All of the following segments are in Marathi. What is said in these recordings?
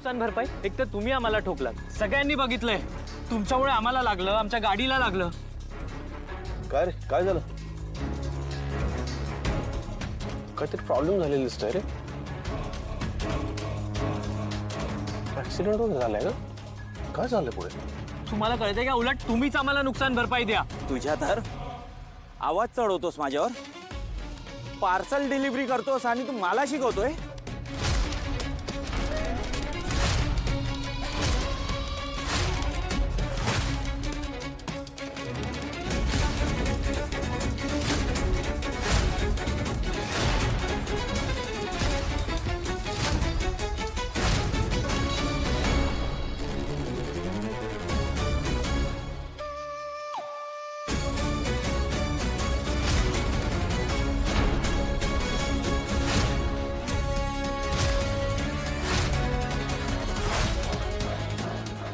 नुकसान भरपाई? एक तर तुम्ही आम्हाला ठोकलात, सगळ्यांनी बघितलंय, तुमच्यामुळे आम्हाला लागलं, आमच्या गाडीला लागलं. काय रे, काय झालं? काहीतरी प्रॉब्लेम झालेला दिसतोय रे. ऍक्सिडेंट वगैरे झालाय का? काय झालं पुढे? तुम्हाला कळतंय का? उलट तुम्हीच आम्हाला नुकसान भरपाई द्या. तुझ्या तर आवाज चढवतोस माझ्यावर. पार्सल डिलिव्हरी करतोस आणि तू मला शिकवतोय.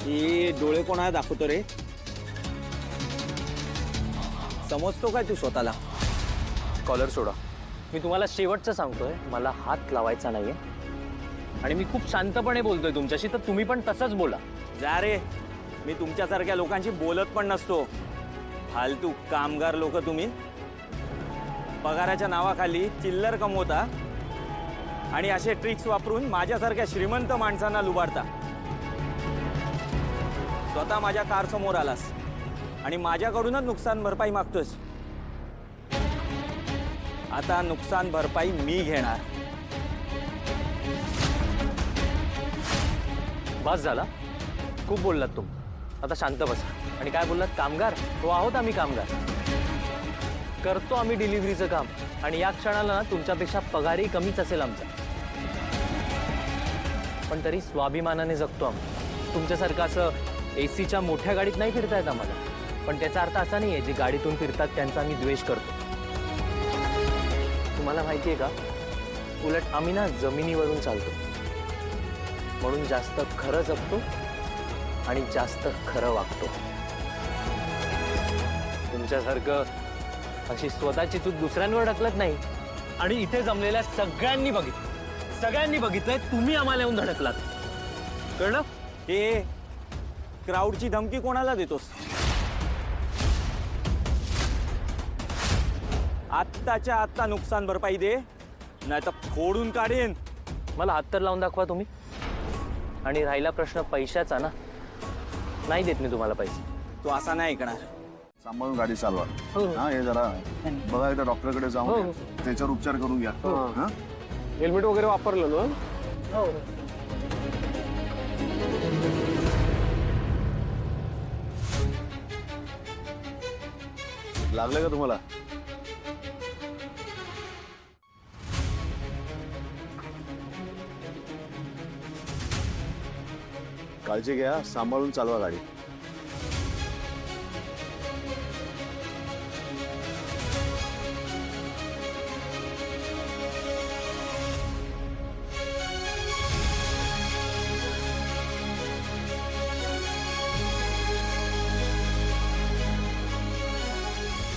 हे डोळे कोणाला दाखवतो रे? समजतो काय तू स्वतःला? कॉलर सोडा. मी तुम्हाला शेवटचं सांगतोय, मला हात लावायचा नाहीये आणि मी खूप शांतपणे बोलतोय तुमच्याशी, तर तुम्ही पण तसंच बोला. जा रे, मी तुमच्यासारख्या लोकांशी बोलत पण नसतो. फालतू कामगार लोक तुम्ही. पगाराच्या नावाखाली चिल्लर कमवता आणि असे ट्रिक्स वापरून माझ्यासारख्या श्रीमंत माणसांना लुबाडता. स्वतः माझ्या कार समोर आलास आणि माझ्याकडूनच नुकसान भरपाई मागतोस. आता नुकसान भरपाई मी घेणार. बस झाला, खूप बोललात तुम्ही. आता शांत बसा. आणि काय बोललात? कामगार? हो, आहोत आम्ही कामगार. करतो आम्ही डिलिव्हरीचं काम आणि या क्षणाला ना तुमच्यापेक्षा पगारही कमीच असेल आमचा, पण तरी स्वाभिमानाने जगतो आम्ही. तुमच्यासारखं असं एसीच्या मोठ्या गाडीत नाही फिरता येत आम्हाला, पण त्याचा अर्थ असा नाही आहे जे गाडीतून फिरतात त्यांचा आम्ही द्वेष करतो. तुम्हाला माहिती आहे का, उलट आम्ही ना जमिनीवरून चालतो, म्हणून जास्त खरं जगतो आणि जास्त खरं वागतो. तुमच्यासारखं अशी स्वतःची चूक दुसऱ्यांवर ढकलत नाही. आणि इथे जमलेल्या सगळ्यांनी बघितलंय, तुम्ही आम्हाला येऊन धडकलात. कळलं? हे क्राऊडची धमकी कोणाला देतोस? आत्ताच्या आत्ता नुकसान भरपाई दे, नाही तर फोडून काढेन. मला हात तर लावून दाखवा तुम्ही. आणि राहिला प्रश्न पैशाचा ना, नाही देत मी तुम्हाला पैसे. तू असा नाही ऐकणार. सांभाळून गाडी चालवा. हो. हा, हे जरा बघा, एकदा डॉक्टरकडे हो. जाऊन त्याच्यावर उपचार करून घ्या. हा, हेल्मेट वगैरे वापरलेलो. हो. लागलं का तुम्हाला? काळजी घ्या, सांभाळून चालवा गाडी.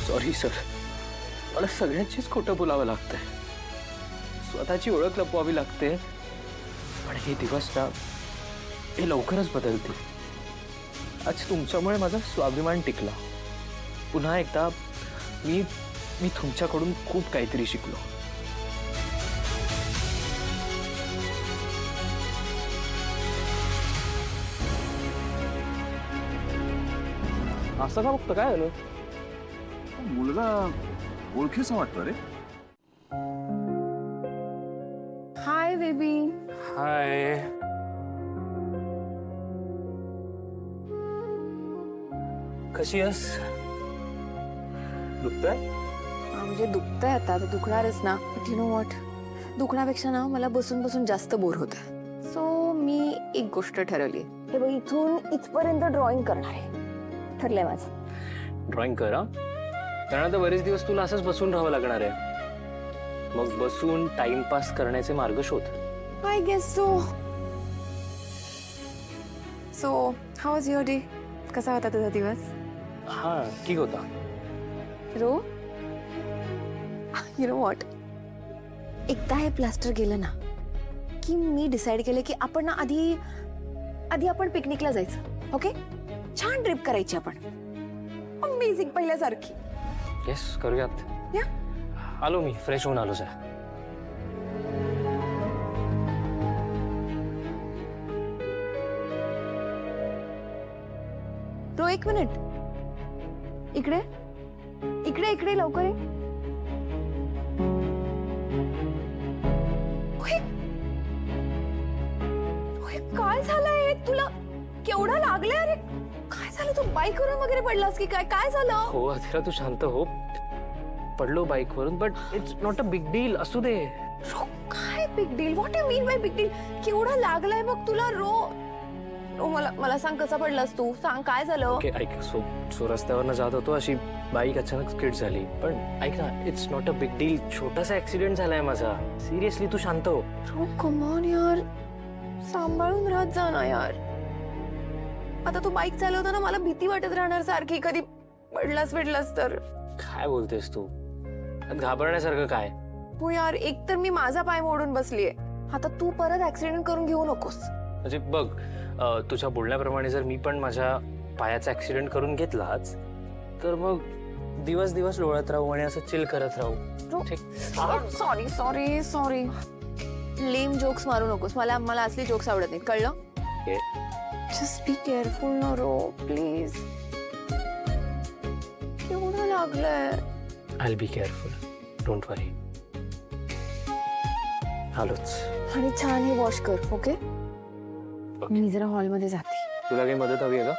सॉरी सर, मला सगळ्यांचीच खोटं बोलावं लागतंय, स्वतःची ओळख लपवावी लागते. पण हे दिवस ना, हे लवकरच बदलतील. आज तुमच्यामुळे माझा स्वाभिमान टिकला. पुन्हा एकदा मी तुमच्याकडून खूप काहीतरी शिकलो. असं का बघतं? काय झालं? मुलगा ओळखीचा वाटतो रे. Hi baby. हाय. कशी आहेस? दुखतंय? म्हणजे दुखतंय आता, तर दुखणारच ना. बट यू नो व्हॉट, दुखण्यापेक्षा ना मला बसून बसून जास्त बोर होतं. सो मी एक गोष्ट ठरवली. हे बघ, इथून इथपर्यंत ड्रॉइंग करणार आहे. ठरलंय माझं. ड्रॉइंग कर. त्यानंतर बरेच दिवस तुला असंच बसून राहावं लागणार आहे. मग बसून टाइमपास करण्याचे मार्ग शोध. I guess so. How was your day? कसा होता तुझा दिवस? हा, ठीक होता. रो, यू नो व्हॉट, एकदा हे प्लास्टर गेलं ना की मी डिसाईड केलं की आपण ना आधी आधी आपण पिकनिकला जायचं, ओके? छान ट्रिप करायची आपण, अमेझिंग, पहिल्यासारखी. येस, करूयात. या. आलो मी, फ्रेश होऊन आलो सर. रो, एक मिनिट. इकडे इकडे इकडे, लवकर ये. ओय. ओय, काय झालंय तुला? केवढं लागलंय? अरे काय झालं? तू बाईक वरून वगैरे पडलास की काय? काय झालं? हो अधीरा, तू शांत हो. पडलो बाईकवरून, but it's not a big deal. असू दे. रो, काय big deal? What you mean by big deal? केवढं लागलंय बघ तुला. रो रो, मला सांग, कसा पडलास तू? सांग, काय झालं? ओके, ऐक. सो रस्त्यावरनं जात होतो, अशी बाईक अचानक स्किड झाली. पण ऐक ना, it's not a big deal. छोटासा ऍक्सिडेंट झालाय माझा. सिरियसली, तू शांत हो. रो, कम ऑन यार, सांभाळून राहत जा ना यार. आता तू बाईक चालवताना मला भीती वाटत राहणार सारखी, कधी पडलास तर. काय बोलतेस तू? घाबरण्यासारखं काय? हो यार, एक तर मी माझा पाय मोडून बसलीये, आता तू परत ऍक्सिडेंट करून घेऊ नकोस. म्हणजे बघ, तुझ्या बोलण्याप्रमाणे जर मी पण माझ्या पायाचा ऍक्सिडेंट करून घेतलाच, तर मग दिवस दिवस लोळत राहू आणि असं चिल करत राहू. सॉरी. लेम जोक्स मारू नकोस. मला असली जोक्स आवडत नाही, कळलं? जस्ट बी केअरफुल ना रो, प्लीज. केवढं लागलंय? आय बी केअरफुल, डोंट वरी. आलोच. आणि छान हे वॉश कर, ओके? मी जरा हॉलमध्ये जाते. तुला काही मदत हवी आहे का?